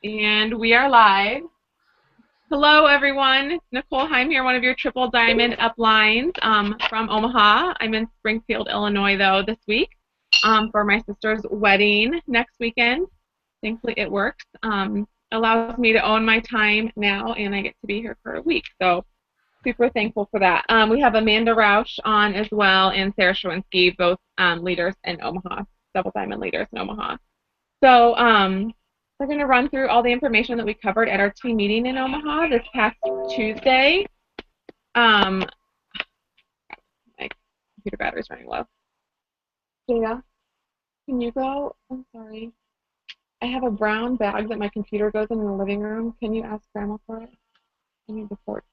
And we are live. Hello, everyone. It's Nicole Heim here, one of your Triple Diamond uplines from Omaha. I'm in Springfield, Illinois, though, this week for my sister's wedding next weekend. Thankfully, it works. Allows me to own my time now, and I get to be here for a week. So super thankful for that. We have Amanda Rausch on as well, and Sarah Schwinski, both leaders in Omaha, Double Diamond leaders in Omaha. So we're going to run through all the information that we covered at our team meeting in Omaha this past Tuesday. My computer battery's running low. Jada, can you go? I'm sorry. I have a brown bag that my computer goes in the living room. Can you ask Grandma for it? I need the port.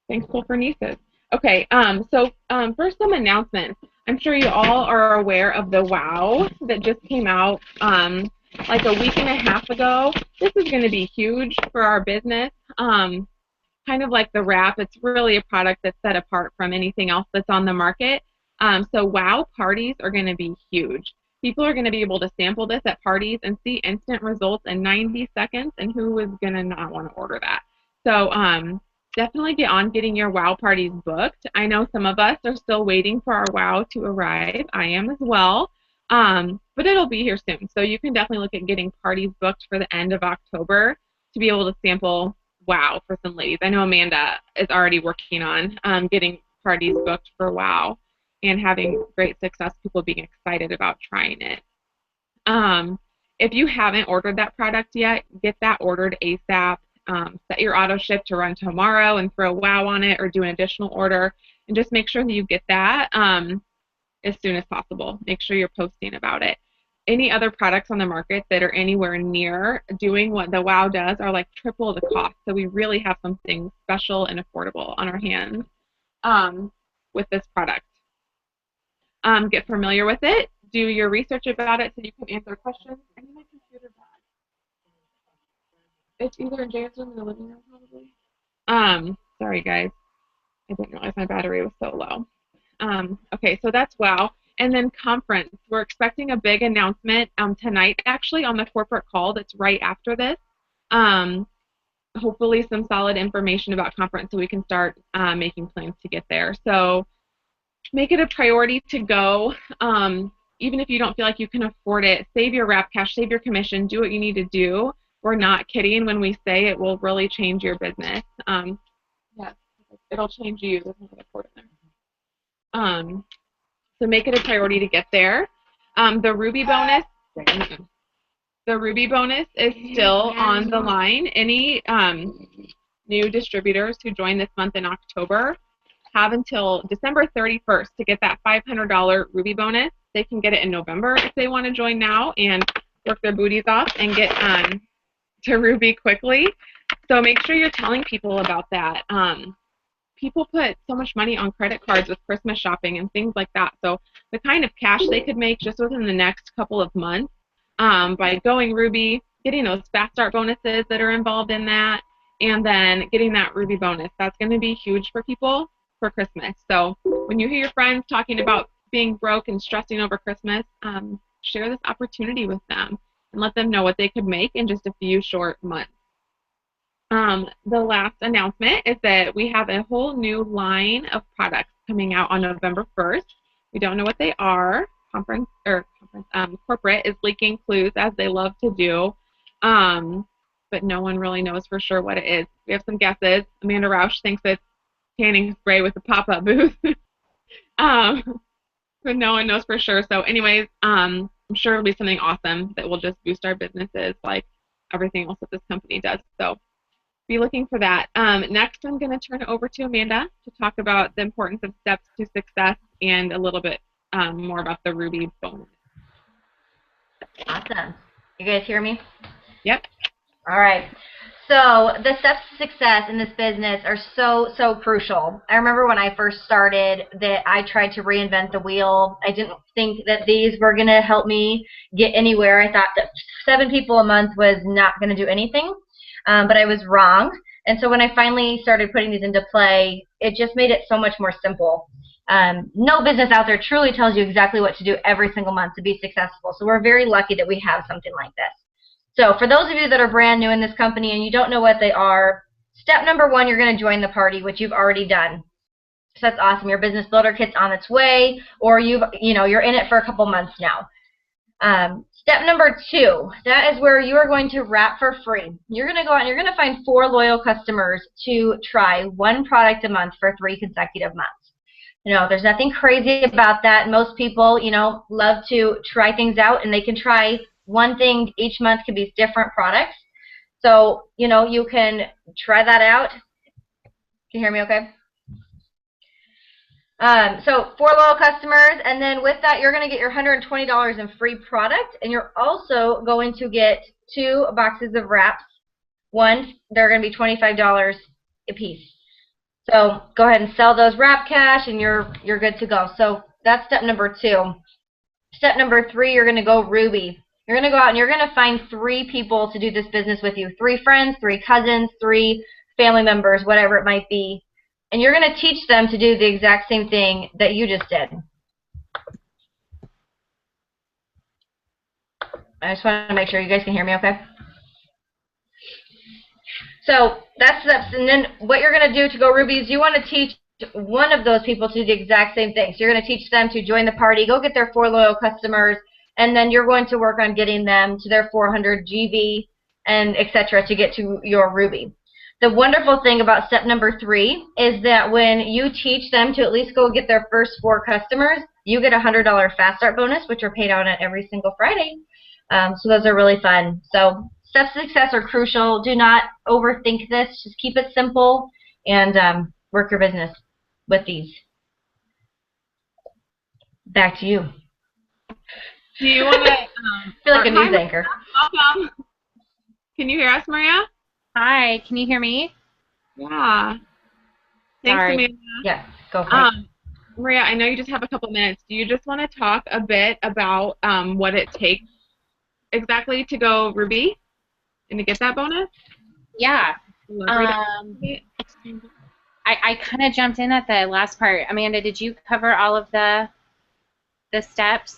Thankful for nieces. Okay, so first some announcements. I'm sure you all are aware of the WOW that just came out like a week and a half ago. This is going to be huge for our business. Kind of like the wrap, it's really a product that's set apart from anything else that's on the market. So WOW parties are going to be huge. People are going to be able to sample this at parties and see instant results in 90 seconds, and who is going to not want to order that? So definitely get on getting your WOW parties booked. I know some of us are still waiting for our WOW to arrive. I am as well. But it'll be here soon. So you can definitely look at getting parties booked for the end of October to be able to sample WOW for some ladies. I know Amanda is already working on getting parties booked for WOW and having great success, people being excited about trying it. If you haven't ordered that product yet, get that ordered ASAP. Set your auto ship to run tomorrow and throw WOW on it or do an additional order, and just make sure that you get that as soon as possible. Make sure you're posting about it. Any other products on the market that are anywhere near doing what the WOW does are like triple the cost. So we really have something special and affordable on our hands with this product. Get familiar with it. Do your research about it so you can answer questions. I need my computer back. It's either in Jay's room or the living room, probably. Sorry, guys. I didn't realize my battery was so low. Okay, so that's WOW. And then conference. We're expecting a big announcement tonight, actually, on the corporate call that's right after this. Hopefully some solid information about conference so we can start making plans to get there. So make it a priority to go. Even if you don't feel like you can afford it, save your wrap cash, save your commission, do what you need to do. We're not kidding when we say it will really change your business. Yes, it'll change you. There's another cord in there. So make it a priority to get there. The Ruby bonus, is still on the line. Any new distributors who join this month in October have until December 31st to get that $500 Ruby bonus. They can get it in November if they want to join now and work their booties off and get to Ruby quickly. So make sure you're telling people about that. People put so much money on credit cards with Christmas shopping and things like that. So the kind of cash they could make just within the next couple of months by going Ruby, getting those fast start bonuses that are involved in that, and then getting that Ruby bonus. That's going to be huge for people for Christmas. So when you hear your friends talking about being broke and stressing over Christmas, share this opportunity with them and let them know what they could make in just a few short months. The last announcement is that we have a whole new line of products coming out on November 1st. We don't know what they are. Corporate is leaking clues as they love to do, but no one really knows for sure what it is. We have some guesses. Amanda Rausch thinks it's tanning spray with a pop-up booth, but no one knows for sure. So anyways, I'm sure it'll be something awesome that will just boost our businesses like everything else that this company does. So be looking for that. Next, I'm going to turn it over to Amanda to talk about the importance of steps to success and a little bit more about the Ruby bonus. Awesome. You guys hear me? Yep. All right. So the steps to success in this business are so crucial. I remember when I first started that I tried to reinvent the wheel. I didn't think that these were going to help me get anywhere. I thought that 7 people a month was not going to do anything, but I was wrong. And so when I finally started putting these into play, it just made it so much more simple. No business out there truly tells you exactly what to do every single month to be successful. So we're very lucky that we have something like this. So for those of you that are brand new in this company and you don't know what they are, step number 1, you're going to join the party, which you've already done. So that's awesome. Your business builder kit's on its way, or you're in it for a couple months now. Step number 2, that is where you are going to wrap for free. You're going to go out and you're going to find 4 loyal customers to try 1 product a month for 3 consecutive months. There's nothing crazy about that. Most people, love to try things out, and they can try one thing each month. Could be different products. So, you can try that out. Can you hear me okay? So 4 loyal customers, and then with that, you're going to get your $120 in free product, and you're also going to get 2 boxes of wraps. One, they're going to be $25 a piece. So go ahead and sell those wrap cash, and you're good to go. So that's step number 2. Step number 3, you're going to go Ruby. You're going to go out and you're going to find 3 people to do this business with you. 3 friends, 3 cousins, 3 family members, whatever it might be. And you're going to teach them to do the exact same thing that you just did. I just want to make sure you guys can hear me okay. So that's steps. And then what you're going to do to go Ruby is you want to teach one of those people to do the exact same thing. So you're going to teach them to join the party, go get their 4 loyal customers, and then you're going to work on getting them to their 400 GV and etc. to get to your Ruby. The wonderful thing about step number 3 is that when you teach them to at least go get their first 4 customers, you get a $100 fast start bonus, which are paid out on every single Friday. So those are really fun. So steps to success are crucial. Do not overthink this. Just keep it simple and work your business with these. Back to you. Do you want to? I feel like a news anchor. Welcome. Can you hear us, Maria? Hi, can you hear me? Yeah. Thanks, Sorry. Amanda. Yeah, go for it. Maria, I know you just have a couple minutes. Do you just want to talk a bit about what it takes exactly to go Ruby and to get that bonus? Yeah. I kind of jumped in at the last part. Amanda, did you cover all of the steps?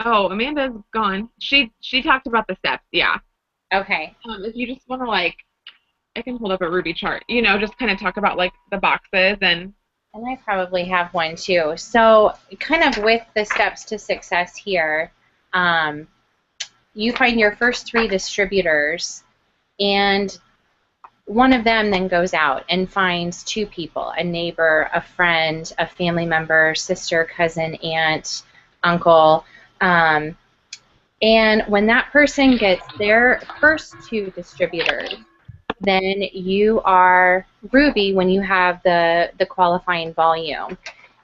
Oh, Amanda's gone. She talked about the steps, yeah. Okay. If you just want to, like, I can hold up a Ruby chart, just kind of talk about, like, the boxes and I probably have one too. So kind of with the steps to success here, you find your first 3 distributors, and one of them then goes out and finds 2 people, a neighbor, a friend, a family member, sister, cousin, aunt, uncle. And when that person gets their first 2 distributors, then you are Ruby when you have the qualifying volume.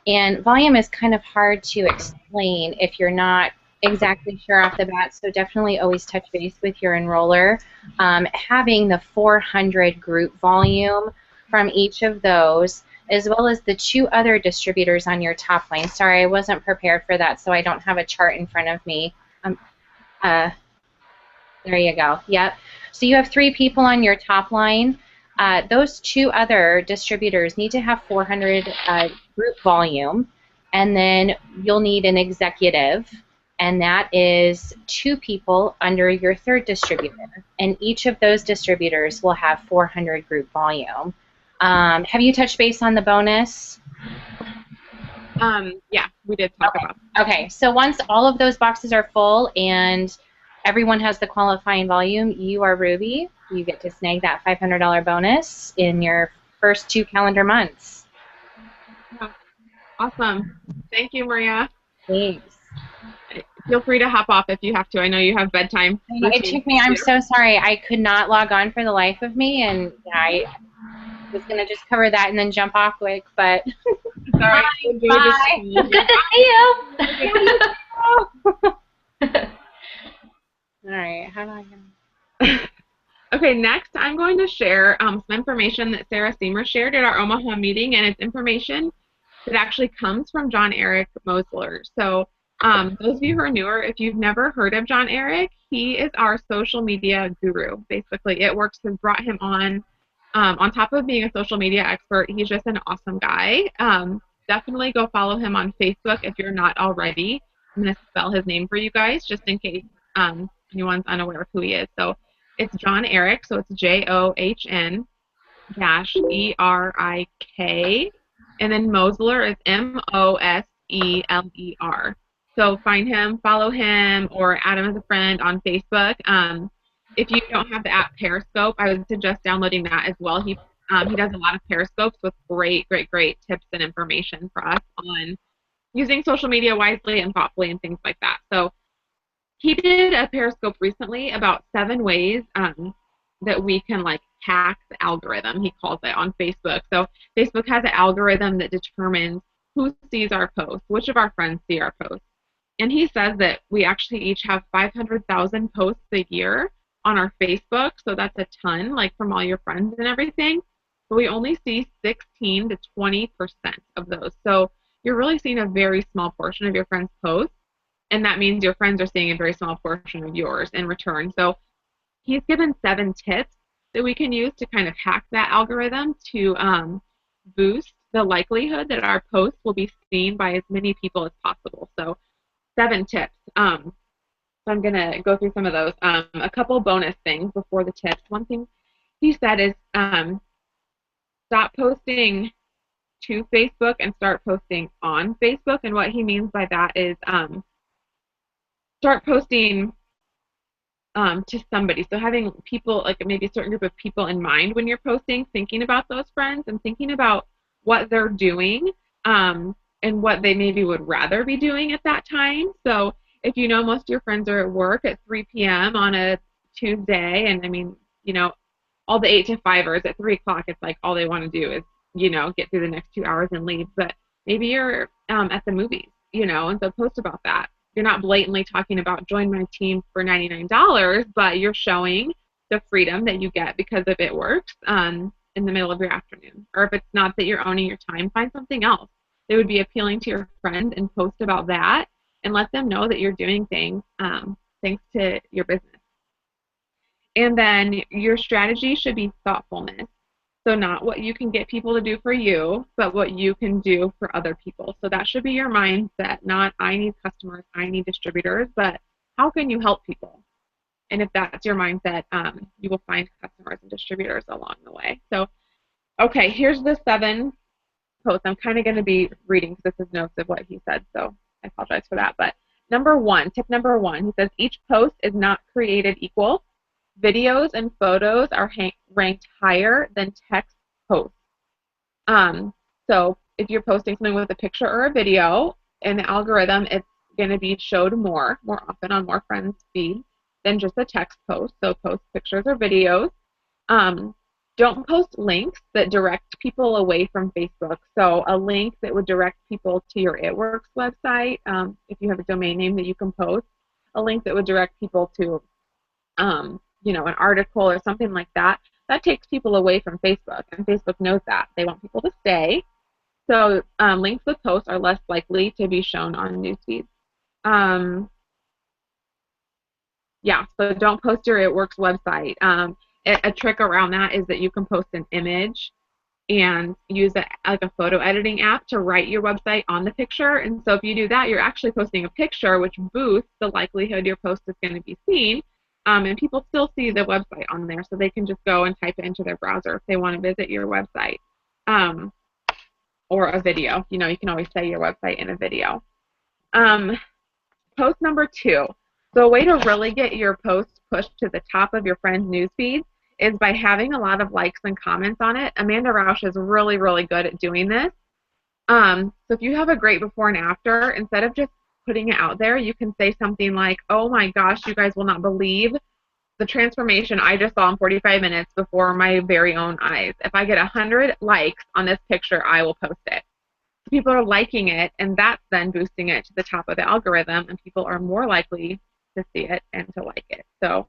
And volume is kind of hard to explain if you're not exactly sure off the bat, so definitely always touch base with your enroller. Having the 400 group volume from each of those, as well as the 2 other distributors on your top line. Sorry, I wasn't prepared for that, so I don't have a chart in front of me. There you go. Yep. So you have 3 people on your top line. Those 2 other distributors need to have 400 group volume, and then you'll need an executive, and that is 2 people under your 3rd distributor, and each of those distributors will have 400 group volume. Have you touched base on the bonus? Yeah, we did talk about that. Okay, so once all of those boxes are full and everyone has the qualifying volume, you are Ruby. You get to snag that $500 bonus in your first 2 calendar months. Yeah. Awesome. Thank you, Maria. Thanks. Feel free to hop off if you have to. I know you have bedtime. It took me, I'm so sorry. I could not log on for the life of me, and I was going to just cover that and then jump off quick, but... All right. Bye. It's good to see you. All right. How do I get... Okay, next I'm going to share some information that Sarah Seymour shared at our Omaha meeting, and it's information that actually comes from John Eric Mosler. So those of you who are newer, if you've never heard of John Eric, he is our social media guru. Basically, It Works has brought him on top of being a social media expert. He's just an awesome guy. Definitely go follow him on Facebook if you're not already. I'm going to spell his name for you guys just in case anyone's unaware of who he is. So it's John Eric, so it's JOHN dash ERIK, and then Mosler is MOSELER. So find him, follow him, or add him as a friend on Facebook. If you don't have the app Periscope, I would suggest downloading that as well. He does a lot of Periscopes with great tips and information for us on using social media wisely and thoughtfully and things like that. So he did a Periscope recently about 7 ways that we can like hack the algorithm, he calls it, on Facebook. So Facebook has an algorithm that determines who sees our posts, which of our friends see our posts. And he says that we actually each have 500,000 posts a year on our Facebook, so that's a ton, like from all your friends and everything. But we only see 16 to 20% of those. So you're really seeing a very small portion of your friends' posts, and that means your friends are seeing a very small portion of yours in return. So he's given 7 tips that we can use to kind of hack that algorithm to boost the likelihood that our posts will be seen by as many people as possible. So 7 tips. So I'm going to go through some of those. A couple bonus things before the tips. One thing he said is stop posting to Facebook and start posting on Facebook. And what he means by that is start posting to somebody. So having people, like maybe a certain group of people in mind when you're posting, thinking about those friends and thinking about what they're doing and what they maybe would rather be doing at that time. So if you know most of your friends are at work at 3 p.m. on a Tuesday, and I mean, you know, all the 8 to 5ers at 3 o'clock, it's like all they want to do is, you know, get through the next 2 hours and leave. But maybe you're at the movies, you know, and so post about that. You're not blatantly talking about join my team for $99, but you're showing the freedom that you get because of it works in the middle of your afternoon. Or if it's not that you're owning your time, find something else that would be appealing to your friend and post about that and let them know that you're doing things thanks to your business. And then your strategy should be thoughtfulness. So not what you can get people to do for you, but what you can do for other people. So that should be your mindset, not I need customers, I need distributors, but how can you help people? And if that's your mindset, you will find customers and distributors along the way. So, okay, here's the 7 posts. I'm kind of going to be reading because this is notes of what he said, so I apologize for that. But tip number 1, he says each post is not created equal. Videos and photos are ranked higher than text posts. So if you're posting something with a picture or a video, in the algorithm, it's going to be showed more often on more friends' feeds than just a text post. So post pictures or videos. Don't post links that direct people away from Facebook. So a link that would direct people to your It Works website, if you have a domain name that you can post, a link that would direct people to you know, an article or something like that, that takes people away from Facebook, and Facebook knows that. They want people to stay. So links with posts are less likely to be shown on news feeds. Yeah, so don't post your It Works website. A trick around that is that you can post an image and use like a photo editing app to write your website on the picture. And so if you do that, you're actually posting a picture, which boosts the likelihood your post is going to be seen. And people still see the website on there, so they can just go and type it into their browser if they want to visit your website. Or a video. You know, you can always say your website in a video. Post number 2. So a way to really get your post pushed to the top of your friends' news feed is by having a lot of likes and comments on it. Amanda Rausch is really, really good at doing this. So if you have a great before and after, instead of just putting it out there, you can say something like, oh my gosh, you guys will not believe the transformation I just saw in 45 minutes before my very own eyes. If I get 100 likes on this picture, I will post it. People are liking it, and that's then boosting it to the top of the algorithm, and people are more likely to see it and to like it. So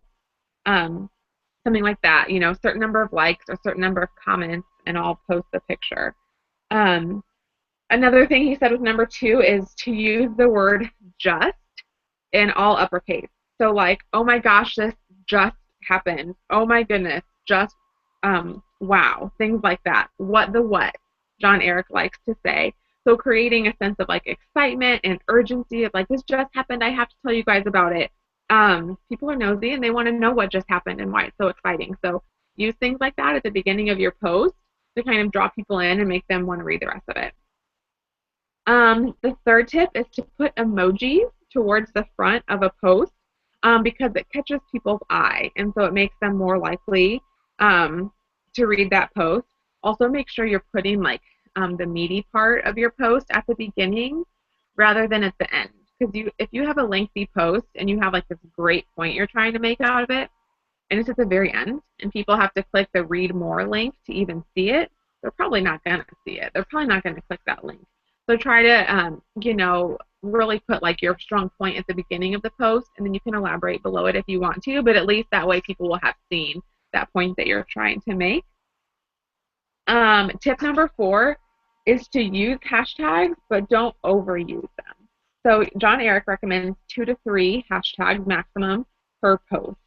something like that, you know, certain number of likes or certain number of comments, and I'll post the picture. Another thing he said with number 2 is to use the word just in all uppercase. So like, oh my gosh, this just happened. Oh my goodness, just, wow, things like that. What John Eric likes to say. So creating a sense of like excitement and urgency of like, this just happened, I have to tell you guys about it. People are nosy and they want to know what just happened and why it's so exciting. So use things like that at the beginning of your post to kind of draw people in and make them want to read the rest of it. The third tip is to put emojis towards the front of a post because it catches people's eye, and so it makes them more likely to read that post. Also, make sure you're putting like the meaty part of your post at the beginning rather than at the end. Because if you have a lengthy post and you have like this great point you're trying to make out of it, and it's at the very end, and people have to click the read more link to even see it, they're probably not going to see it. They're probably not going to click that link. So try to, really put like your strong point at the beginning of the post, and then you can elaborate below it if you want to, but at least that way people will have seen that point that you're trying to make. Tip number 4 is to use hashtags, but don't overuse them. So John Eric recommends 2 to 3 hashtags maximum per post.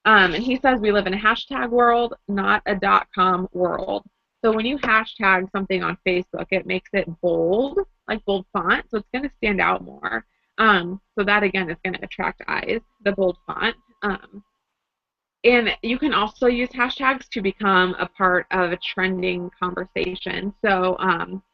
And he says we live in a hashtag world, not a .com world. So when you hashtag something on Facebook, it makes it bold, like bold font, so it's going to stand out more. So that, again, is going to attract eyes, the bold font. And you can also use hashtags to become a part of a trending conversation. So,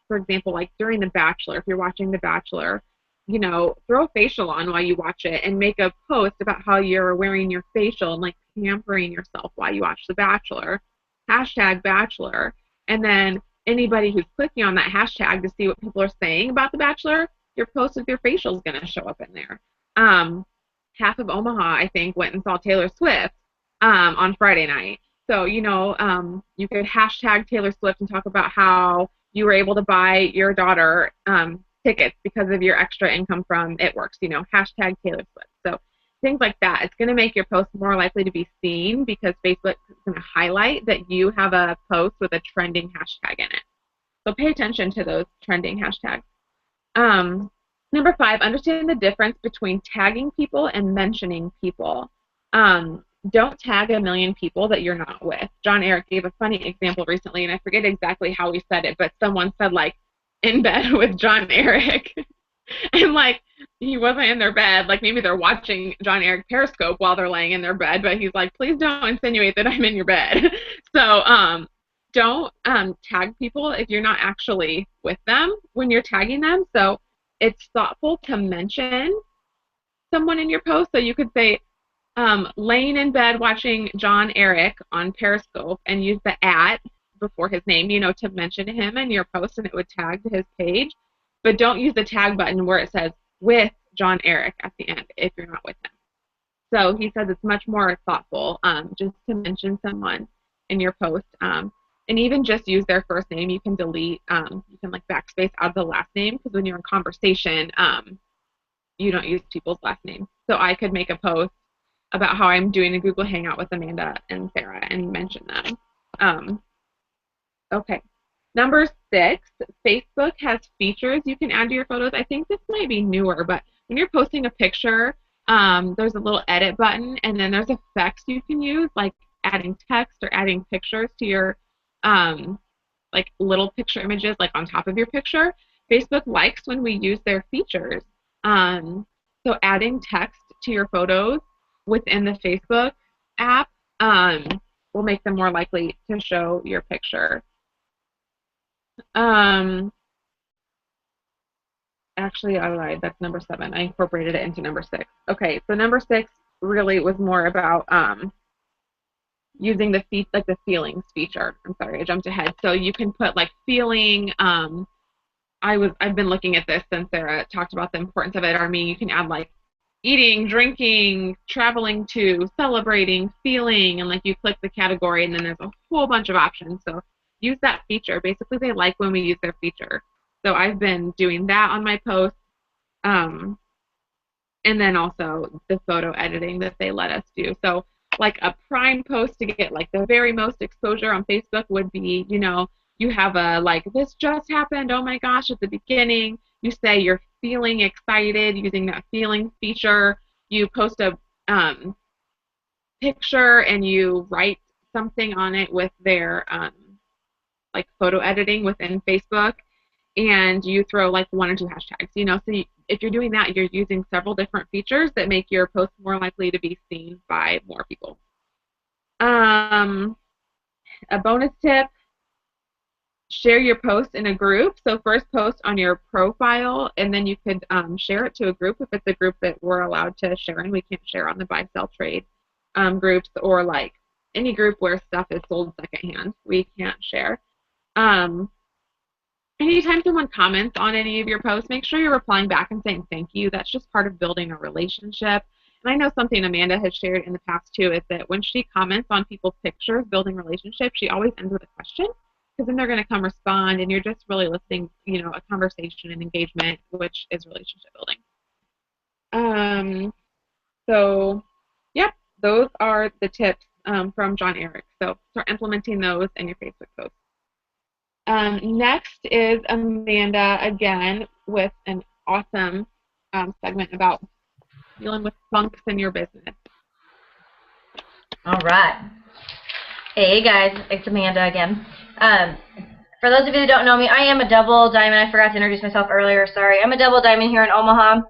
for example, like during The Bachelor, if you're watching The Bachelor, throw a facial on while you watch it and make a post about how you're wearing your facial and like pampering yourself while you watch The Bachelor. Hashtag Bachelor. And then anybody who's clicking on that hashtag to see what people are saying about The Bachelor, your post with your facial is going to show up in there. Half of Omaha, I think, went and saw Taylor Swift on Friday night. So, you could hashtag Taylor Swift and talk about how you were able to buy your daughter tickets because of your extra income from It Works, hashtag Taylor Swift. So things like that. It's going to make your post more likely to be seen because Facebook is going to highlight that you have a post with a trending hashtag in it. So pay attention to those trending hashtags. Number 5, understand the difference between tagging people and mentioning people. Don't tag a million people that you're not with. John Eric gave a funny example recently, and I forget exactly how he said it, but someone said, like, in bed with John Eric. And, like, he wasn't in their bed. Like, maybe they're watching John Eric Periscope while they're laying in their bed, but he's like, please don't insinuate that I'm in your bed. So don't tag people if you're not actually with them when you're tagging them. So it's thoughtful to mention someone in your post. So you could say, laying in bed watching John Eric on Periscope and use the @ before his name, to mention him in your post, and it would tag to his page. But don't use the tag button where it says with John Eric at the end if you're not with him. So he says it's much more thoughtful just to mention someone in your post. And even just use their first name. You can delete, you can like backspace out of the last name because when you're in conversation, you don't use people's last name. So I could make a post about how I'm doing a Google Hangout with Amanda and Sarah and mention them. Okay. Number 6, Facebook has features you can add to your photos. I think this might be newer, but when you're posting a picture, there's a little edit button, and then there's effects you can use, like adding text or adding pictures to your, like little picture images, like on top of your picture. Facebook likes when we use their features. So adding text to your photos within the Facebook app will make them more likely to show your picture. Actually, I lied. That's number 7. I incorporated it into number 6. Okay, so number 6 really was more about using the feelings feature. I'm sorry, I jumped ahead. So you can put like feeling. I've been looking at this since Sarah talked about the importance of it. You can add like eating, drinking, traveling to, celebrating, feeling, and like you click the category, and then there's a whole bunch of options. So use that feature. Basically, they like when we use their feature. So I've been doing that on my posts, and then also the photo editing that they let us do. So like a prime post to get like the very most exposure on Facebook would be, you have a like, this just happened, oh my gosh, at the beginning. You say you're feeling excited using that feeling feature. You post a picture and you write something on it with their like photo editing within Facebook. and you throw like 1 or 2 hashtags, so if you're doing that, you're using several different features that make your post more likely to be seen by more people. A bonus tip: share your post in a group. So first post on your profile, and then you could share it to a group if it's a group that we're allowed to share in. We can't share on the buy, sell, trade groups, or like any group where stuff is sold secondhand. We can't share. Anytime someone comments on any of your posts, make sure you're replying back and saying thank you. That's just part of building a relationship. And I know something Amanda has shared in the past too is that when she comments on people's pictures, building relationships, she always ends with a question, because then they're going to come respond, and you're just really listening, a conversation and engagement, which is relationship building. So, yep, those are the tips from John Eric. So start implementing those in your Facebook posts. Next is Amanda again with an awesome segment about dealing with funks in your business. All right. Hey guys, it's Amanda again. For those of you that don't know me, I am a double diamond. I forgot to introduce myself earlier. Sorry. I'm a double diamond here in Omaha.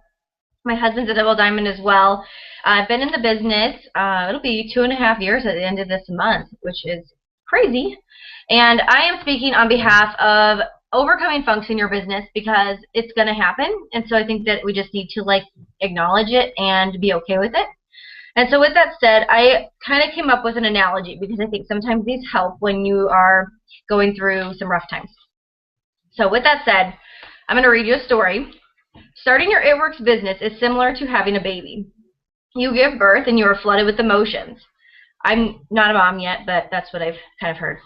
My husband's a double diamond as well. I've been in the business. It'll be 2.5 years at the end of this month, which is crazy. And I am speaking on behalf of overcoming funks in your business, because it's going to happen. And so I think that we just need to acknowledge it and be okay with it. And so with that said, I kind of came up with an analogy, because I think sometimes these help when you are going through some rough times. So with that said, I'm going to read you a story. Starting your It Works business is similar to having a baby. You give birth and you are flooded with emotions. I'm not a mom yet, but that's what I've kind of heard.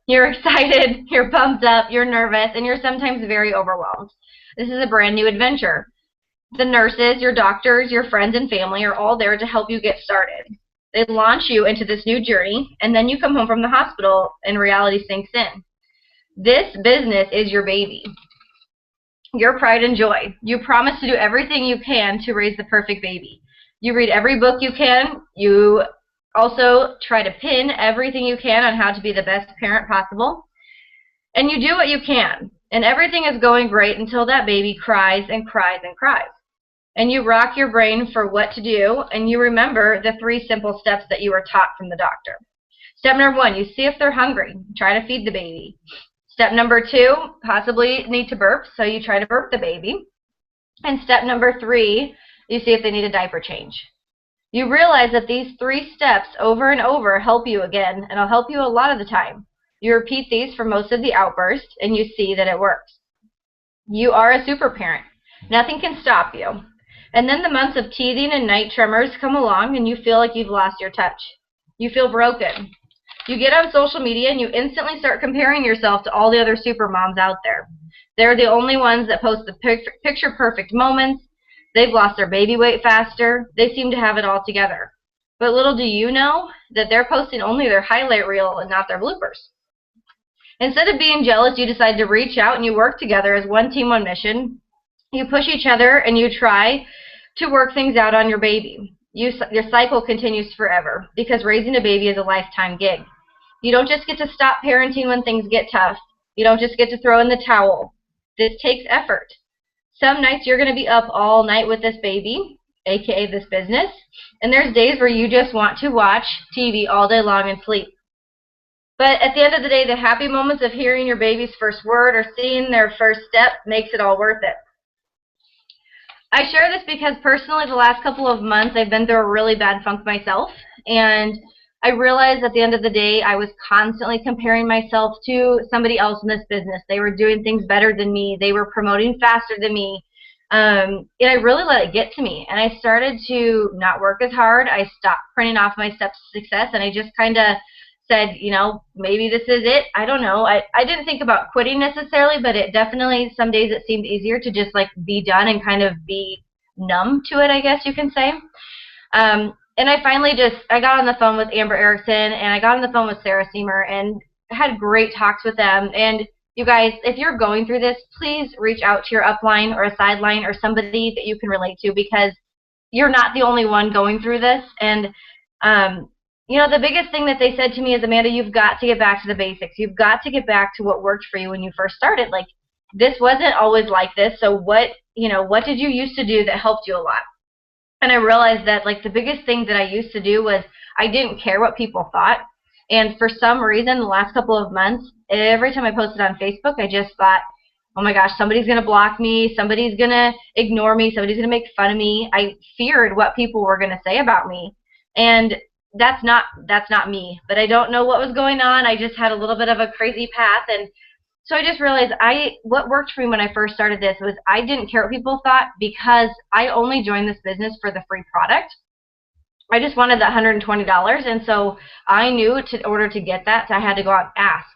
You're excited, you're pumped up, you're nervous, and you're sometimes very overwhelmed. This is a brand new adventure. The nurses, your doctors, your friends and family are all there to help you get started. They launch you into this new journey, and then you come home from the hospital and reality sinks in. This business is your baby, your pride and joy. You promise to do everything you can to raise the perfect baby. You read every book you can. You also try to pin everything you can on how to be the best parent possible. And you do what you can. And everything is going great until that baby cries and cries and cries. And you rock your brain for what to do, and you remember the 3 simple steps that you were taught from the doctor. Step number 1, you see if they're hungry. Try to feed the baby. Step number 2, possibly need to burp, so you try to burp the baby. And step number 3, you see if they need a diaper change. You realize that these 3 steps over and over help you again, and it'll help you a lot of the time. You repeat these for most of the outbursts, and you see that it works. You are a super parent. Nothing can stop you. And then the months of teething and night tremors come along, and you feel like you've lost your touch. You feel broken. You get on social media, and you instantly start comparing yourself to all the other super moms out there. They're the only ones that post the picture-perfect moments. They've lost their baby weight faster. They seem to have it all together. But little do you know that they're posting only their highlight reel and not their bloopers. Instead of being jealous, you decide to reach out and you work together as one team, one mission. You push each other and you try to work things out on your baby. Your cycle continues forever, because raising a baby is a lifetime gig. You don't just get to stop parenting when things get tough. You don't just get to throw in the towel. This takes effort. Some nights you're going to be up all night with this baby, aka this business, and there's days where you just want to watch TV all day long and sleep. But at the end of the day, the happy moments of hearing your baby's first word or seeing their first step makes it all worth it. I share this because personally the last couple of months I've been through a really bad funk myself, and I realized at the end of the day I was constantly comparing myself to somebody else in this business. They were doing things better than me. They were promoting faster than me. And I really let it get to me. And I started to not work as hard. I stopped printing off my steps to success, and I just kind of said, maybe this is it. I don't know. I didn't think about quitting necessarily, but it definitely, some days it seemed easier to just be done and kind of be numb to it, I guess you can say. And I finally I got on the phone with Amber Erickson, and I got on the phone with Sarah Seamer, and had great talks with them. And you guys, if you're going through this, please reach out to your upline or a sideline or somebody that you can relate to, because you're not the only one going through this. And, the biggest thing that they said to me is, Amanda, you've got to get back to the basics. You've got to get back to what worked for you when you first started. this wasn't always like this. So what, what did you used to do that helped you a lot? And I realized that like the biggest thing that I used to do was I didn't care what people thought. And for some reason, the last couple of months, every time I posted on Facebook, I just thought, oh my gosh, somebody's going to block me, somebody's going to ignore me, somebody's going to make fun of me. I feared what people were going to say about me. And that's not me. But I don't know what was going on. I just had a little bit of a crazy path, and so I just realized what worked for me when I first started this was I didn't care what people thought, because I only joined this business for the free product. I just wanted the $120, and so I knew in order to get that, I had to go out and ask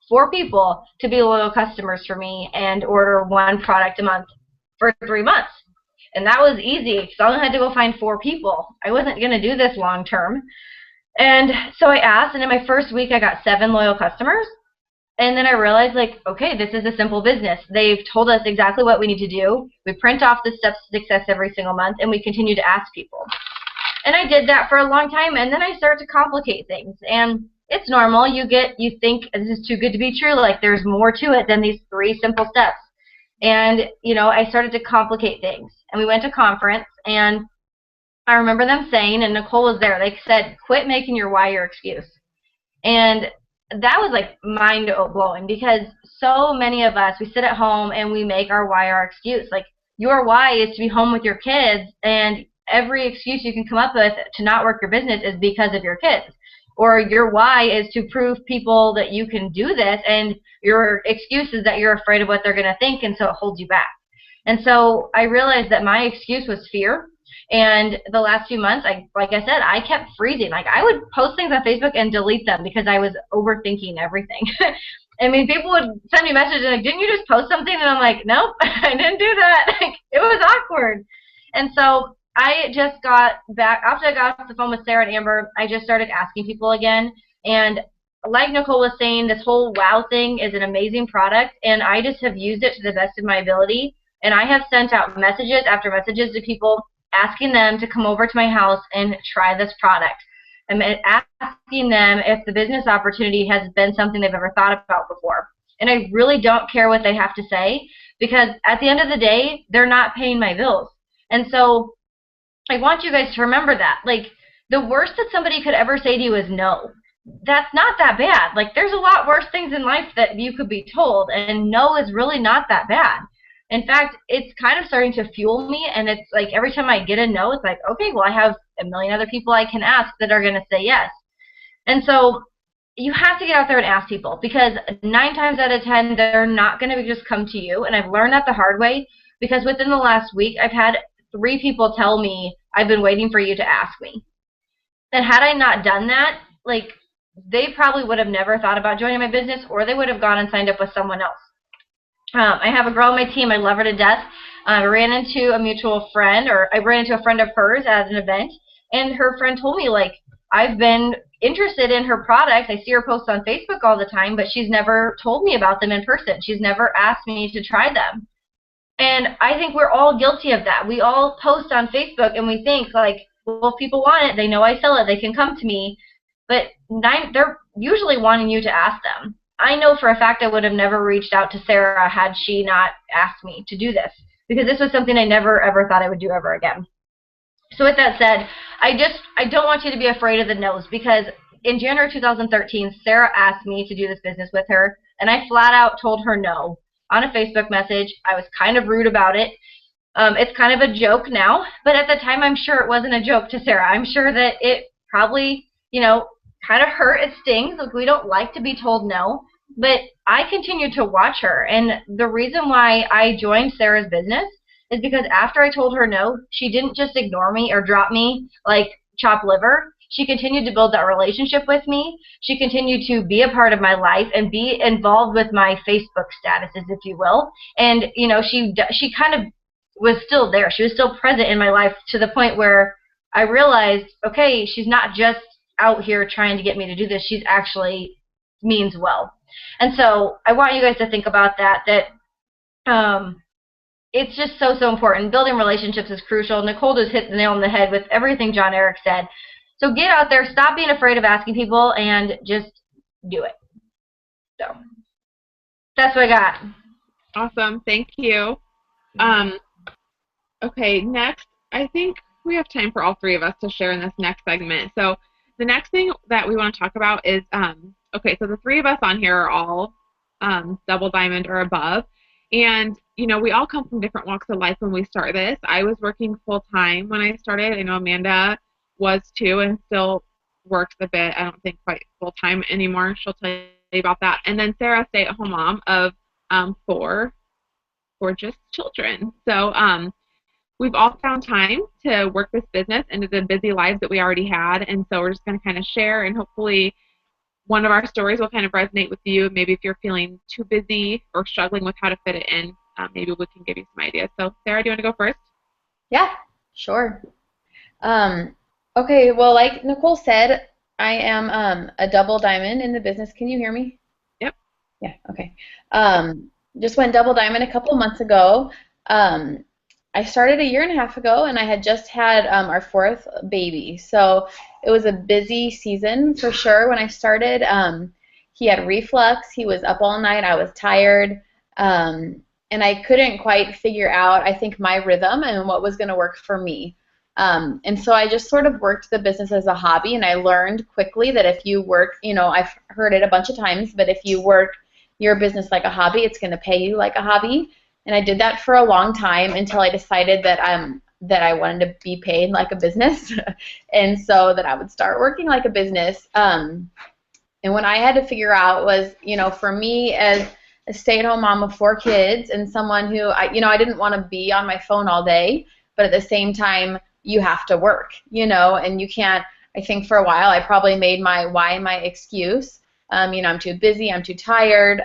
4 people to be loyal customers for me and order 1 product a month for 3 months. And that was easy, because I only had to go find 4 people. I wasn't going to do this long term. And so I asked, and in my first week I got 7 loyal customers. And then I realized, like, okay, this is a simple business. They've told us exactly what we need to do. We print off the steps to success every single month, and we continue to ask people. And I did that for a long time, and then I started to complicate things. And it's normal. You think this is too good to be true. Like, there's more to it than these 3 simple steps. And, I started to complicate things. And we went to conference, and I remember them saying, and Nicole was there, they said, quit making your why your excuse. And that was like mind-blowing, because so many of us, we sit at home and we make our why our excuse. Like, your why is to be home with your kids, and every excuse you can come up with to not work your business is because of your kids. Or your why is to prove people that you can do this, and your excuse is that you're afraid of what they're going to think, and so it holds you back. And so I realized that my excuse was fear. And the last few months, like I said, I kept freezing. Like, I would post things on Facebook and delete them because I was overthinking everything. I mean, people would send me messages like, didn't you just post something? And I'm like, nope, I didn't do that. It was awkward. And so I just got back, after I got off the phone with Sarah and Amber, I just started asking people again. And like Nicole was saying, this whole WOW thing is an amazing product, and I just have used it to the best of my ability. And I have sent out messages after messages to people asking them to come over to my house and try this product. I'm asking them if the business opportunity has been something they've ever thought about before. And I really don't care what they have to say, because at the end of the day, they're not paying my bills. And so I want you guys to remember that. Like, the worst that somebody could ever say to you is no. That's not that bad. Like, there's a lot worse things in life that you could be told, and no is really not that bad. In fact, it's kind of starting to fuel me, and it's like every time I get a no, it's like, okay, well, I have a million other people I can ask that are going to say yes. And so you have to get out there and ask people, because 9 times out of 10, they're not going to just come to you. And I've learned that the hard way, because within the last week, I've had 3 people tell me, I've been waiting for you to ask me. And had I not done that, like, they probably would have never thought about joining my business, or they would have gone and signed up with someone else. I have a girl on my team. I love her to death. I ran into a mutual friend, or I ran into a friend of hers at an event, and her friend told me, like, I've been interested in her products. I see her post on Facebook all the time, but she's never told me about them in person. She's never asked me to try them. And I think we're all guilty of that. We all post on Facebook, and we think, like, well, if people want it, they know I sell it, they can come to me. But they're usually wanting you to ask them. I know for a fact I would have never reached out to Sarah had she not asked me to do this, because this was something I never, ever thought I would do ever again. So with that said, I don't want you to be afraid of the no's, because in January 2013, Sarah asked me to do this business with her, and I flat out told her no on a Facebook message. I was kind of rude about it. It's kind of a joke now, but at the time, I'm sure it wasn't a joke to Sarah. I'm sure that it probably, kind of hurt. It stings. Like, we don't like to be told no, but I continued to watch her. And the reason why I joined Sarah's business is because after I told her no, she didn't just ignore me or drop me like chopped liver. She continued to build that relationship with me. She continued to be a part of my life and be involved with my Facebook statuses, if you will. And, she kind of was still there. She was still present in my life, to the point where I realized, okay, she's not just out here trying to get me to do this. She's actually means well. And so I want you guys to think about that it's just so, so important. Building relationships is crucial. Nicole just hit the nail on the head with everything John Eric said. So get out there, stop being afraid of asking people, and just do it. So that's what I got. Awesome. Thank you. Um, okay, next, I think we have time for all three of us to share in this next segment. So the next thing that we want to talk about is, okay, so the three of us on here are all double diamond or above. And, you know, we all come from different walks of life when we start this. I was working full time when I started. I know Amanda was too and still works a bit. I don't think quite full time anymore. She'll tell you about that. And then Sarah, stay at home mom of four gorgeous children. So we've all found time to work this business into the busy lives that we already had. And so we're just going to kind of share, and hopefully one of our stories will kind of resonate with you. Maybe if you're feeling too busy or struggling with how to fit it in, maybe we can give you some ideas. So Sarah, do you want to go first? Yeah, sure. Um, okay, well, like Nicole said, I am a double diamond in the business. Can you hear me? Yep. Yeah, okay. Um, just went double diamond a couple months ago. Um, I started a year and a half ago, and I had just had our fourth baby. So it was a busy season for sure when I started. He had reflux. He was up all night. I was tired. And I couldn't quite figure out, I think, my rhythm and what was going to work for me. And so I just sort of worked the business as a hobby, and I learned quickly that if you work, you know, I've heard it a bunch of times, but if you work your business like a hobby, it's going to pay you like a hobby. And I did that for a long time until I decided that I wanted to be paid like a business, and so that I would start working like a business. And what I had to figure out was, you know, for me as a stay-at-home mom of four kids and someone who I didn't want to be on my phone all day, but at the same time you have to work, you know, and you can't. I think for a while I probably made my excuse. You know, I'm too busy, I'm too tired,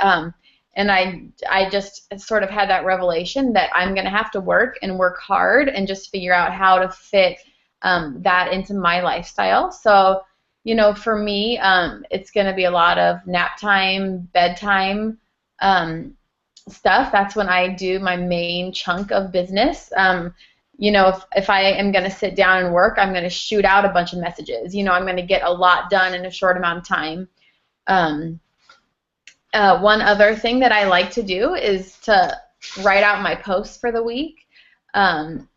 and I just sort of had that revelation that I'm going to have to work and work hard and just figure out how to fit that into my lifestyle. So, you know, for me, it's going to be a lot of nap time, bedtime um, stuff. That's when I do my main chunk of business. You know, if I am going to sit down and work, I'm going to shoot out a bunch of messages. You know, I'm going to get a lot done in a short amount of time. Um, One other thing that I like to do is to write out my posts for the week. Um,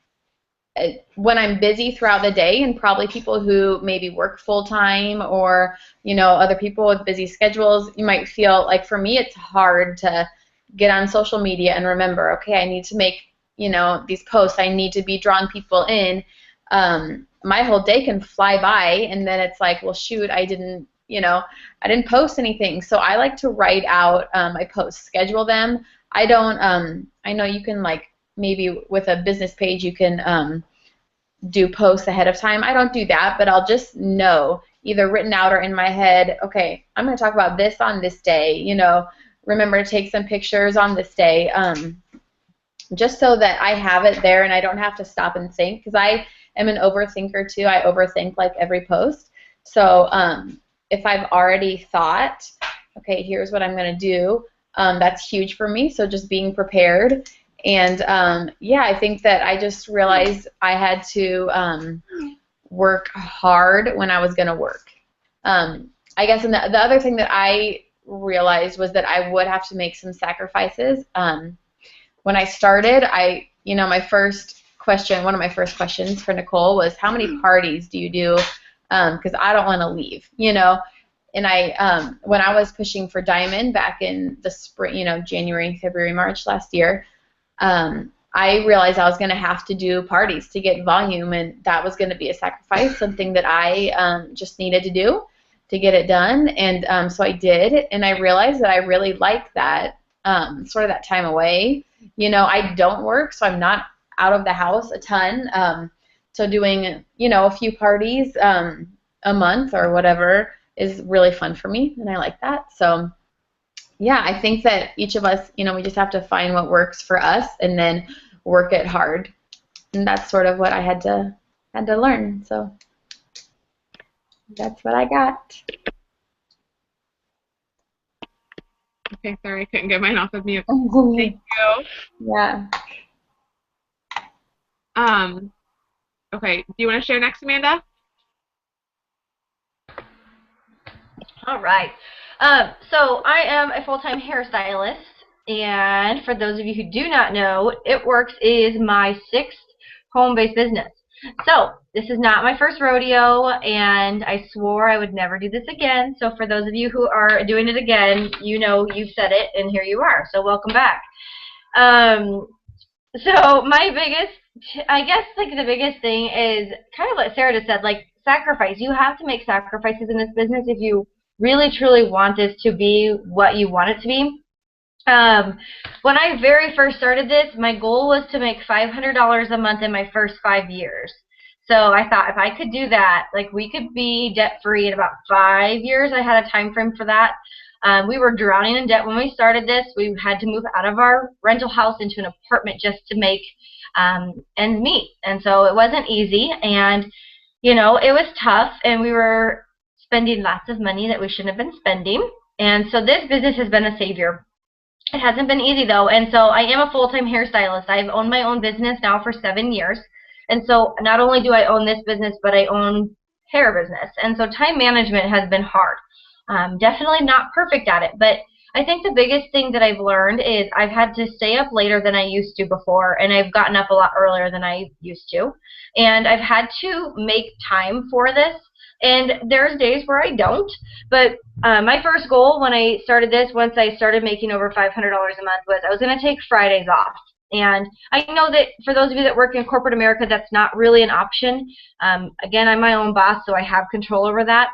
when I'm busy throughout the day, and probably people who maybe work full time or, you know, other people with busy schedules, you might feel like, for me, it's hard to get on social media and remember, okay, I need to make, you know, these posts. I need to be drawing people in. My whole day can fly by, and then it's like, well, shoot, I didn't post anything. So I like to write out my posts, schedule them. I don't, I know you can, like, maybe with a business page you can do posts ahead of time. I don't do that, but I'll just know, either written out or in my head, okay, I'm going to talk about this on this day, you know, remember to take some pictures on this day, just so that I have it there and I don't have to stop and think, because I am an overthinker too. I overthink like every post. So if I've already thought, okay, here's what I'm going to do, that's huge for me. So just being prepared. And yeah, I think that I just realized I had to work hard when I was going to work. I guess, and the other thing that I realized was that I would have to make some sacrifices. When I started, one of my first questions for Nicole was, how many parties do you do? Because I don't want to leave, you know. And when I was pushing for Diamond back in the spring, you know, January, February, March last year, I realized I was going to have to do parties to get volume, and that was going to be a sacrifice, something that I just needed to do to get it done. And so I did, and I realized that I really like that, sort of that time away. You know, I don't work, so I'm not out of the house a ton. So doing, you know, a few parties a month or whatever is really fun for me, and I like that. So yeah, I think that each of us, you know, we just have to find what works for us and then work it hard. And that's sort of what I had to learn. So that's what I got. Okay, sorry, I couldn't get mine off of mute. Oh, Thank you. yeah. Okay, do you want to share next, Amanda? All right. So I am a full-time hairstylist. And for those of you who do not know, It Works is my 6th home-based business. So this is not my first rodeo, and I swore I would never do this again. So for those of you who are doing it again, you know you've said it, and here you are. So welcome back. So my biggest, I guess, like the biggest thing is kind of what Sarah just said, like sacrifice. You have to make sacrifices in this business if you really truly want this to be what you want it to be. When I very first started this, my goal was to make $500 a month in my first 5 years. So I thought if I could do that, like we could be debt-free in about 5 years. I had a time frame for that. We were drowning in debt when we started this. We had to move out of our rental house into an apartment just to make ends meet. And so it wasn't easy, and you know, it was tough, and we were spending lots of money that we shouldn't have been spending. And so this business has been a savior. It hasn't been easy though, and so I am a full-time hairstylist. I've owned my own business now for 7 years, and so not only do I own this business, but I own hair business, and so time management has been hard. Definitely not perfect at it, but I think the biggest thing that I've learned is I've had to stay up later than I used to before, and I've gotten up a lot earlier than I used to, and I've had to make time for this. And there's days where I don't, but my first goal when I started this, once I started making over $500 a month, was I was going to take Fridays off. And I know that for those of you that work in corporate America, that's not really an option. Again, I'm my own boss, so I have control over that.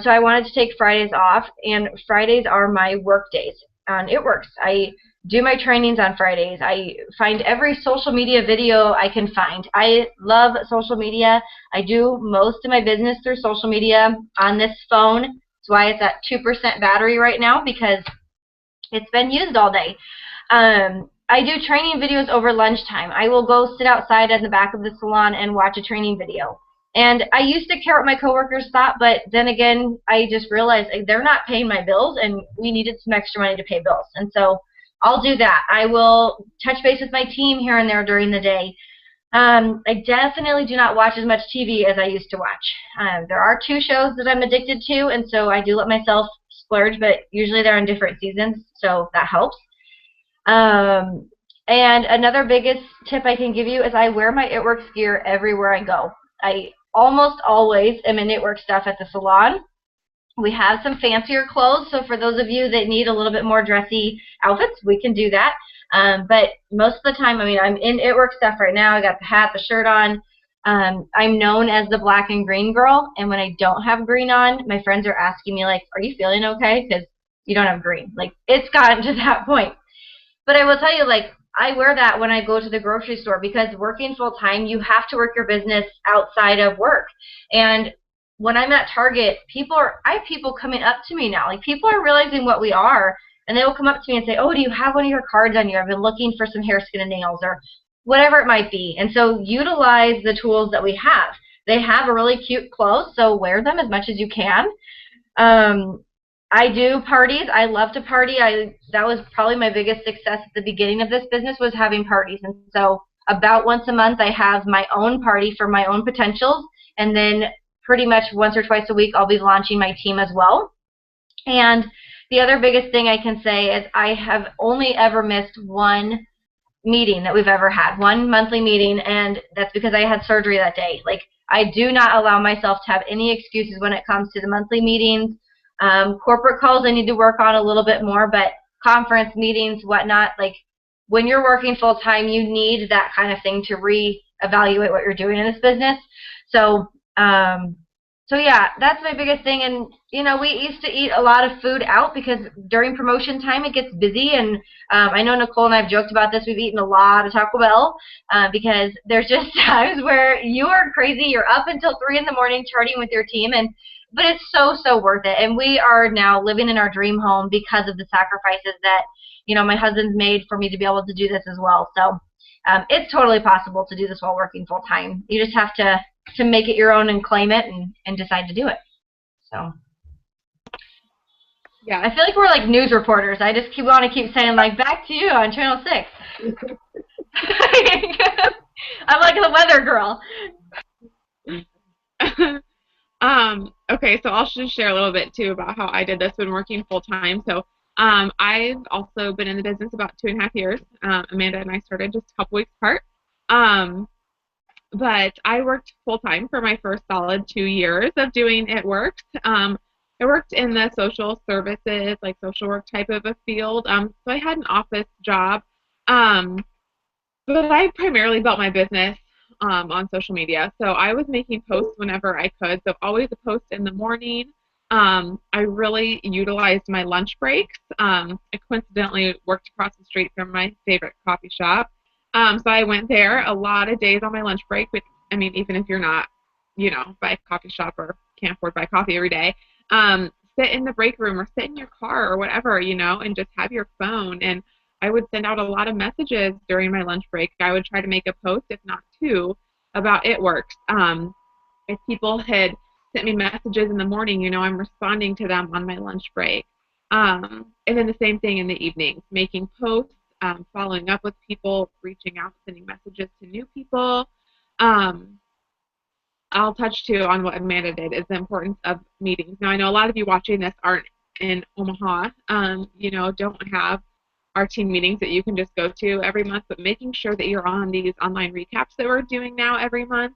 So I wanted to take Fridays off, and Fridays are my work days. And It Works. I do my trainings on Fridays. I find every social media video I can find. I love social media. I do most of my business through social media on this phone. That's why it's at 2% battery right now, because it's been used all day. I do training videos over lunchtime. I will go sit outside in the back of the salon and watch a training video. And I used to care what my coworkers thought, but then again, I just realized they're not paying my bills, and we needed some extra money to pay bills. And so I'll do that. I will touch base with my team here and there during the day. I definitely do not watch as much TV as I used to watch. There are 2 shows that I'm addicted to, and so I do let myself splurge, but usually they're in different seasons, so that helps. And another biggest tip I can give you is I wear my It Works gear everywhere I go. I almost always am in It Works stuff at the salon. We have some fancier clothes, so for those of you that need a little bit more dressy outfits, we can do that. But most of the time, I mean, I'm in It Works stuff right now. I got the hat, the shirt on. I'm known as the black and green girl, and when I don't have green on, my friends are asking me, like, are you feeling okay? Because you don't have green. Like, it's gotten to that point. But I will tell you, like, I wear that when I go to the grocery store, because working full-time, you have to work your business outside of work. And when I'm at Target, I have people coming up to me now. Like, people are realizing what we are, and they will come up to me and say, oh, do you have one of your cards on you? I've been looking for some hair, skin, and nails, or whatever it might be. And so utilize the tools that we have. They have a really cute clothes, so wear them as much as you can. I do parties. I love to party. That was probably my biggest success at the beginning of this business, was having parties. And so about once a month, I have my own party for my own potentials, and then pretty much once or twice a week, I'll be launching my team as well. And the other biggest thing I can say is I have only ever missed one meeting that we've ever had, one monthly meeting, and that's because I had surgery that day. Like, I do not allow myself to have any excuses when it comes to the monthly meetings. Corporate calls I need to work on a little bit more, but conference meetings, whatnot, like when you're working full-time, you need that kind of thing to reevaluate what you're doing in this business. So yeah, that's my biggest thing. And you know, we used to eat a lot of food out because during promotion time it gets busy, and I know Nicole and I have joked about this. We've eaten a lot of Taco Bell because there's just times where you are crazy. You're up until 3 in the morning charting with your team, but it's so worth it. And we are now living in our dream home because of the sacrifices that, you know, my husband's made for me to be able to do this as well. So it's totally possible to do this while working full time. You just have to make it your own and claim it and decide to do it. So yeah, I feel like we're like news reporters. I just want to keep saying, like, back to you on Channel 6. I'm like the weather girl. Okay, so I'll just share a little bit too about how I did this when working full time. So I've also been in the business about 2.5 years. Amanda and I started just a couple weeks apart. Um, but I worked full time for my first solid 2 years of doing It Works. I worked in the social services, like social work type of a field. So I had an office job. Um, but I primarily built my business on social media. So I was making posts whenever I could. So always a post in the morning. I really utilized my lunch breaks. I coincidentally worked across the street from my favorite coffee shop. So I went there a lot of days on my lunch break. But I mean, even if you're not, by a coffee shop or can't afford to buy coffee every day, sit in the break room or sit in your car or whatever, and just have your phone. And I would send out a lot of messages during my lunch break. I would try to make a post, if not two, about It Works. If people had sent me messages in the morning, I'm responding to them on my lunch break. And then the same thing in the evenings, making posts, following up with people, reaching out, sending messages to new people. Um, I'll touch too on what Amanda did is the importance of meetings. Now I know a lot of you watching this aren't in Omaha, don't have our team meetings that you can just go to every month, but making sure that you're on these online recaps that we're doing now every month,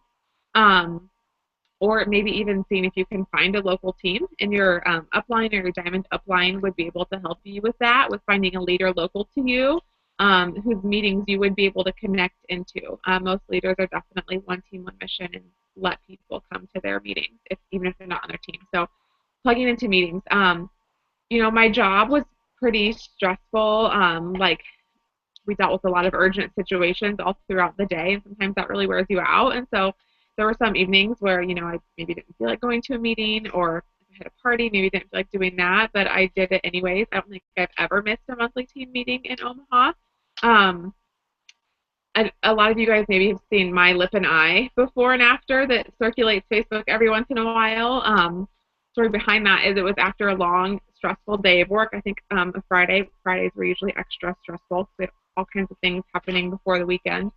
or maybe even seeing if you can find a local team in your upline or your diamond upline would be able to help you with that, with finding a leader local to you, whose meetings you would be able to connect into. Most leaders are definitely one team, one mission, and let people come to their meetings, even if they're not on their team. So plugging into meetings. My job was pretty stressful. Like we dealt with a lot of urgent situations all throughout the day, and sometimes that really wears you out. And so there were some evenings where, I maybe didn't feel like going to a meeting, or if I had a party, maybe didn't feel like doing that, but I did it anyways. I don't think I've ever missed a monthly team meeting in Omaha. A lot of you guys maybe have seen my lip and eye before and after that circulates Facebook every once in a while. Story behind that is it was after a long, stressful day of work. I think a Friday. Fridays were usually extra stressful. We had all kinds of things happening before the weekend.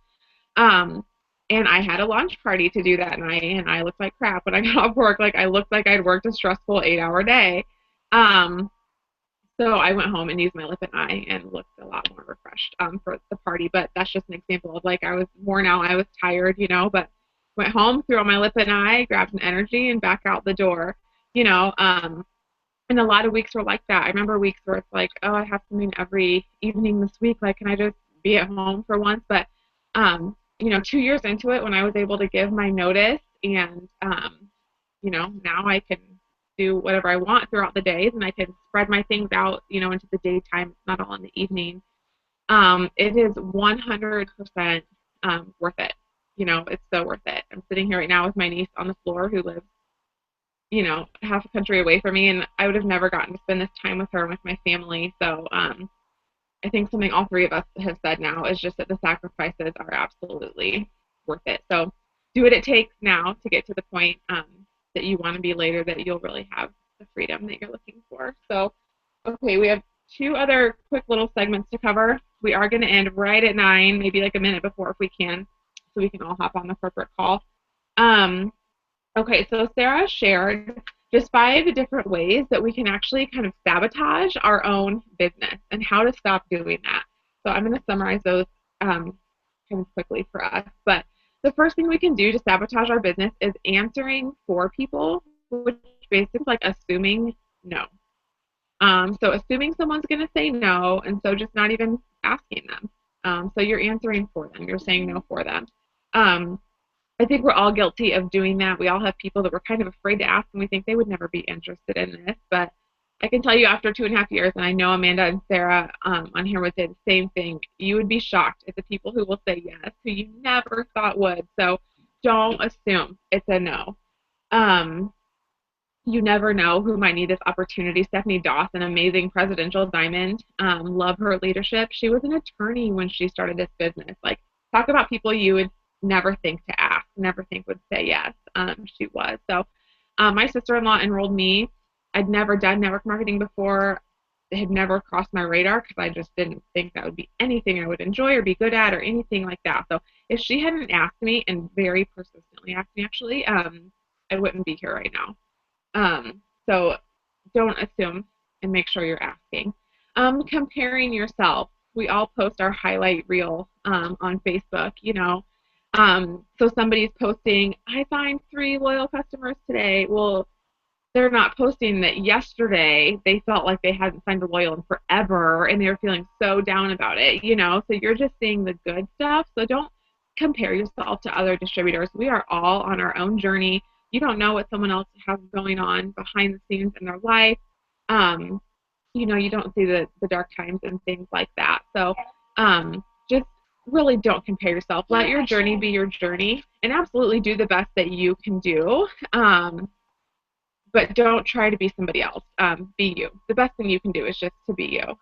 And I had a lunch party to do that night, and I looked like crap when I got off work. Like I looked like I'd worked a stressful 8-hour day. So I went home and used my lip and eye and looked a lot more refreshed for the party. But that's just an example of like I was worn out, I was tired, but went home, threw on my lip and eye, grabbed an energy, and back out the door, and a lot of weeks were like that. I remember weeks where it's like, oh, I have something every evening this week. Like, can I just be at home for once? But, 2 years into it, when I was able to give my notice and, now I can do whatever I want throughout the days, and I can spread my things out, into the daytime, not all in the evening. It is 100% worth it. It's so worth it. I'm sitting here right now with my niece on the floor who lives, half a country away from me, and I would have never gotten to spend this time with her and with my family. So I think something all three of us have said now is just that the sacrifices are absolutely worth it. So do what it takes now to get to the point that you want to be later, that you'll really have the freedom that you're looking for. So, okay, we have two other quick little segments to cover. We are going to end right at 9, maybe like a minute before if we can, so we can all hop on the corporate call. Okay, so Sarah shared just 5 different ways that we can actually kind of sabotage our own business and how to stop doing that. So I'm going to summarize those kind of quickly for us. But the first thing we can do to sabotage our business is answering for people, which basically is like assuming no. So assuming someone's going to say no, and so just not even asking them. So you're answering for them. You're saying no for them. I think we're all guilty of doing that. We all have people that we're kind of afraid to ask, and we think they would never be interested in this. But I can tell you after 2.5 years, and I know Amanda and Sarah on here would say the same thing, you would be shocked at the people who will say yes, who you never thought would. So don't assume it's a no. You never know who might need this opportunity. Stephanie Doss, an amazing presidential diamond, love her leadership. She was an attorney when she started this business. Like, talk about people you would never think to ask, never think would say yes. She was. So my sister-in-law enrolled me. I'd never done network marketing before. It had never crossed my radar because I just didn't think that would be anything I would enjoy or be good at or anything like that. So if she hadn't asked me, and very persistently asked me actually, I wouldn't be here right now. So don't assume, and make sure you're asking. Comparing yourself. We all post our highlight reel on Facebook, so somebody's posting, I signed 3 loyal customers today. Well, they're not posting that yesterday they felt like they hadn't signed a loyal in forever and they were feeling so down about it, so you're just seeing the good stuff. So don't compare yourself to other distributors. We are all on our own journey. You don't know what someone else has going on behind the scenes in their life. You don't see the dark times and things like that. So just really don't compare yourself. Let your journey be your journey and absolutely do the best that you can do. But don't try to be somebody else. Be you. The best thing you can do is just to be you.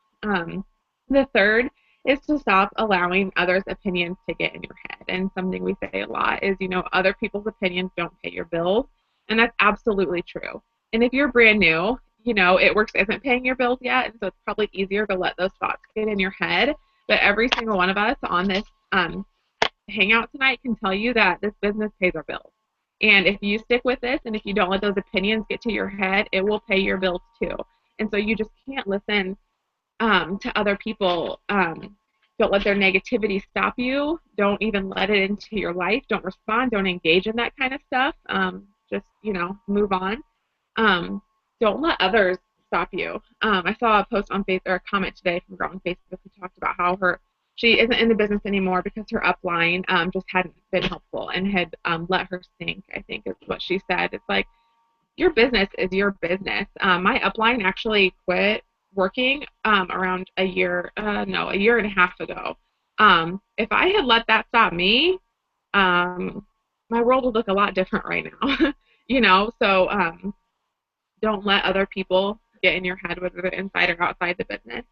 The third is to stop allowing others' opinions to get in your head. And something we say a lot is, other people's opinions don't pay your bills. And that's absolutely true. And if you're brand new, it works isn't paying your bills yet. And so it's probably easier to let those thoughts get in your head. But every single one of us on this hangout tonight can tell you that this business pays our bills. And if you stick with this and if you don't let those opinions get to your head, it will pay your bills too. And so you just can't listen to other people. Don't let their negativity stop you. Don't even let it into your life. Don't respond. Don't engage in that kind of stuff. Just, move on. Don't let others stop you. I saw a post on Facebook or a comment today from a girl on Facebook who talked about how she isn't in the business anymore because her upline just hadn't been helpful and had let her sink, I think is what she said. It's like, your business is your business. My upline actually quit working around a year and a half ago. If I had let that stop me, my world would look a lot different right now. So don't let other people get in your head, whether they're inside or outside the business.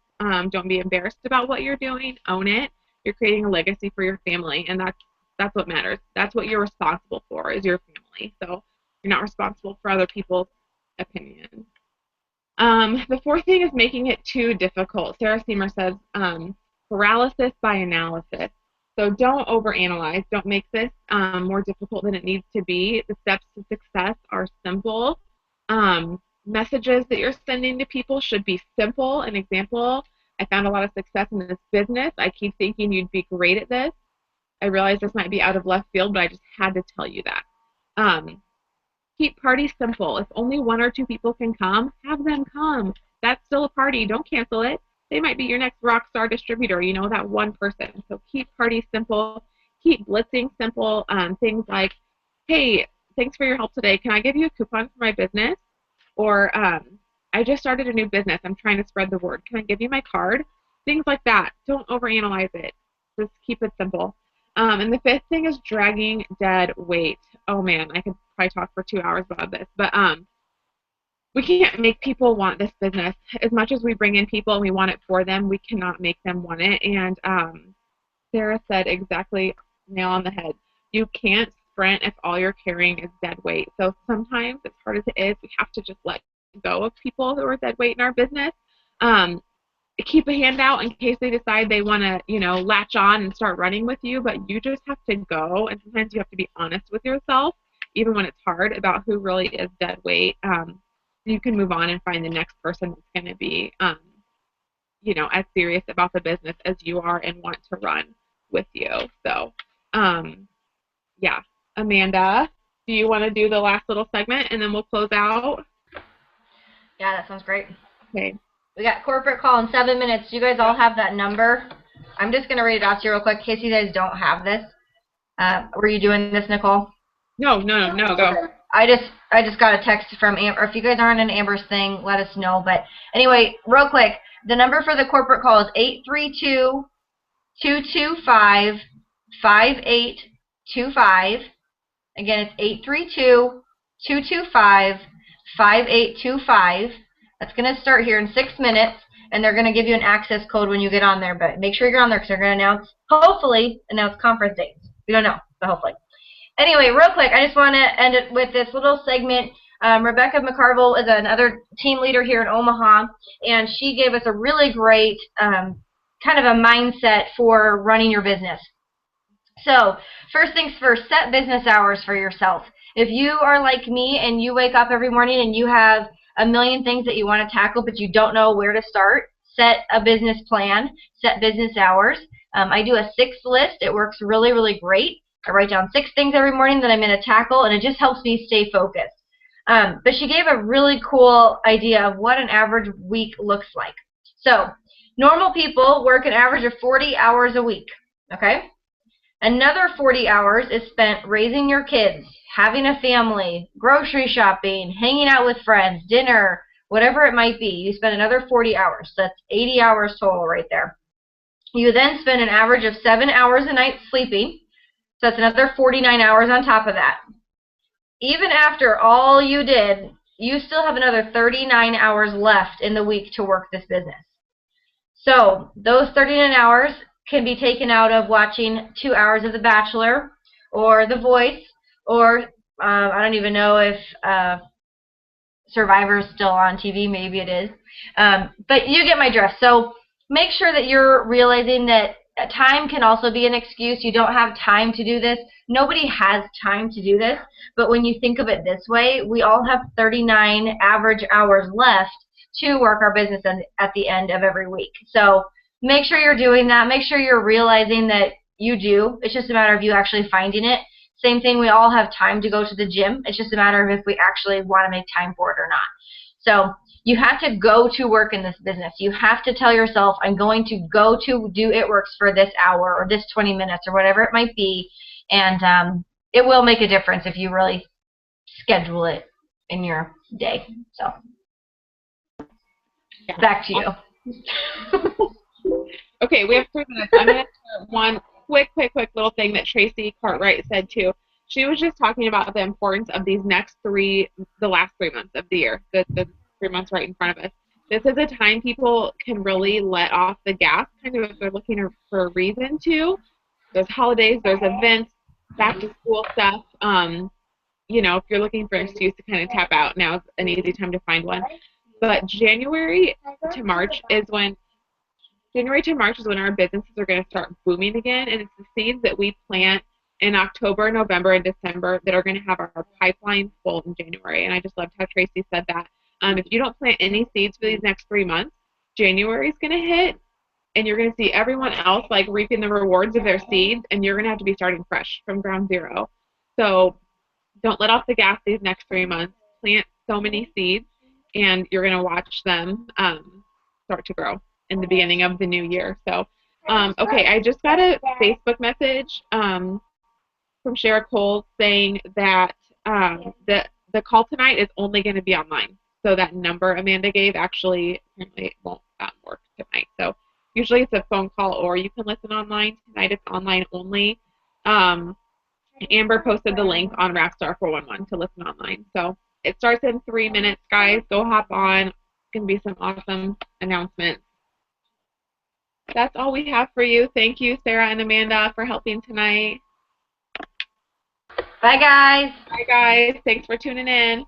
Don't be embarrassed about what you're doing. Own it. You're creating a legacy for your family, and that's what matters. That's what you're responsible for, is your family. So you're not responsible for other people's opinions. The fourth thing is making it too difficult. Sarah Seymour says paralysis by analysis. So don't overanalyze. Don't make this more difficult than it needs to be. The steps to success are simple. Messages that you're sending to people should be simple. An example, I found a lot of success in this business. I keep thinking you'd be great at this. I realize this might be out of left field, but I just had to tell you that. Keep parties simple. If only 1 or 2 people can come, have them come. That's still a party. Don't cancel it. They might be your next rock star distributor, that one person. So keep parties simple. Keep blitzing simple. Things like, hey, thanks for your help today. Can I give you a coupon for my business? Or I just started a new business. I'm trying to spread the word. Can I give you my card? Things like that. Don't overanalyze it. Just keep it simple. And the fifth thing is dragging dead weight. Oh man, I could probably talk for 2 hours about this, but we can't make people want this business. As much as we bring in people and we want it for them, we cannot make them want it. And Sarah said exactly, nail on the head. You can't sprint if all you're carrying is dead weight. So sometimes, as hard as it is, we have to just let go of people who are dead weight in our business. Keep a hand out in case they decide they want to, latch on and start running with you, but you just have to go, and sometimes you have to be honest with yourself, even when it's hard, about who really is dead weight. You can move on and find the next person that's going to be, as serious about the business as you are and want to run with you. So, yeah. Amanda, do you want to do the last little segment and then we'll close out? Yeah, that sounds great. Okay. We got corporate call in 7 minutes. Do you guys all have that number? I'm just going to read it out to you real quick in case you guys don't have this. Were you doing this, Nicole? No, go. I just got a text from Amber. If you guys aren't in Amber's thing, let us know. But anyway, real quick, the number for the corporate call is 832-225-5825. Again, it's 832-225-5825. That's going to start here in 6 minutes, and they're going to give you an access code when you get on there. But make sure you're on there because they're going to hopefully announce conference dates. We don't know, but hopefully. Anyway, real quick, I just want to end it with this little segment. Rebecca McCarville is another team leader here in Omaha, and she gave us a really great kind of a mindset for running your business. So, first things first, set business hours for yourself. If you are like me and you wake up every morning and you have a million things that you want to tackle but you don't know where to start, set a business plan, set business hours. I do a 6 list. It works really, really great. I write down 6 things every morning that I'm going to tackle, and it just helps me stay focused. But she gave a really cool idea of what an average week looks like. So normal people work an average of 40 hours a week, okay? Another 40 hours is spent raising your kids, having a family, grocery shopping, hanging out with friends, dinner, whatever it might be. You spend another 40 hours. So that's 80 hours total right there. You then spend an average of 7 hours a night sleeping. So that's another 49 hours on top of that. Even after all you did, you still have another 39 hours left in the week to work this business. So those 39 hours can be taken out of watching 2 hours of The Bachelor or The Voice, or I don't even know if Survivor is still on TV. Maybe it is. But you get my drift. So make sure that you're realizing that time can also be an excuse. You don't have time to do this. Nobody has time to do this. But when you think of it this way, we all have 39 average hours left to work our business at the end of every week. So make sure you're doing that. Make sure you're realizing that you do. It's just a matter of you actually finding it. Same thing, we all have time to go to the gym. It's just a matter of if we actually want to make time for it or not. So you have to go to work in this business. You have to tell yourself, I'm going to go to do It Works for this hour or this 20 minutes or whatever it might be. And it will make a difference if you really schedule it in your day. So Yeah. Back to you. Okay, we have 3 minutes. I'm going to share one quick little thing that Tracy Cartwright said too. She was just talking about the importance of these next the last 3 months of the year, the 3 months right in front of us. This is a time people can really let off the gas, kind of if they're looking for a reason to. There's holidays, there's events, back to school stuff. You know, if you're looking for an excuse to kind of tap out, now is an easy time to find one. But January to March is when our businesses are going to start booming again, and it's the seeds that we plant in October, November, and December that are going to have our pipeline full in January. And I just loved how Tracy said that. If you don't plant any seeds for these next 3 months, January is going to hit, and you're going to see everyone else like reaping the rewards of their seeds, and you're going to have to be starting fresh from ground zero. So don't let off the gas these next 3 months. Plant so many seeds, and you're going to watch them start to grow in the beginning of the new year. So, okay, I just got a Facebook message from Shara Cole saying that the call tonight is only going to be online. So that number Amanda gave actually apparently it won't work tonight. So usually it's a phone call or you can listen online. Tonight it's online only. Amber posted the link on Rapstar 411 to listen online. So it starts in 3 minutes, guys. Go hop on. It's going to be some awesome announcements. That's all we have for you. Thank you, Sarah and Amanda, for helping tonight. Bye, guys. Bye, guys. Thanks for tuning in.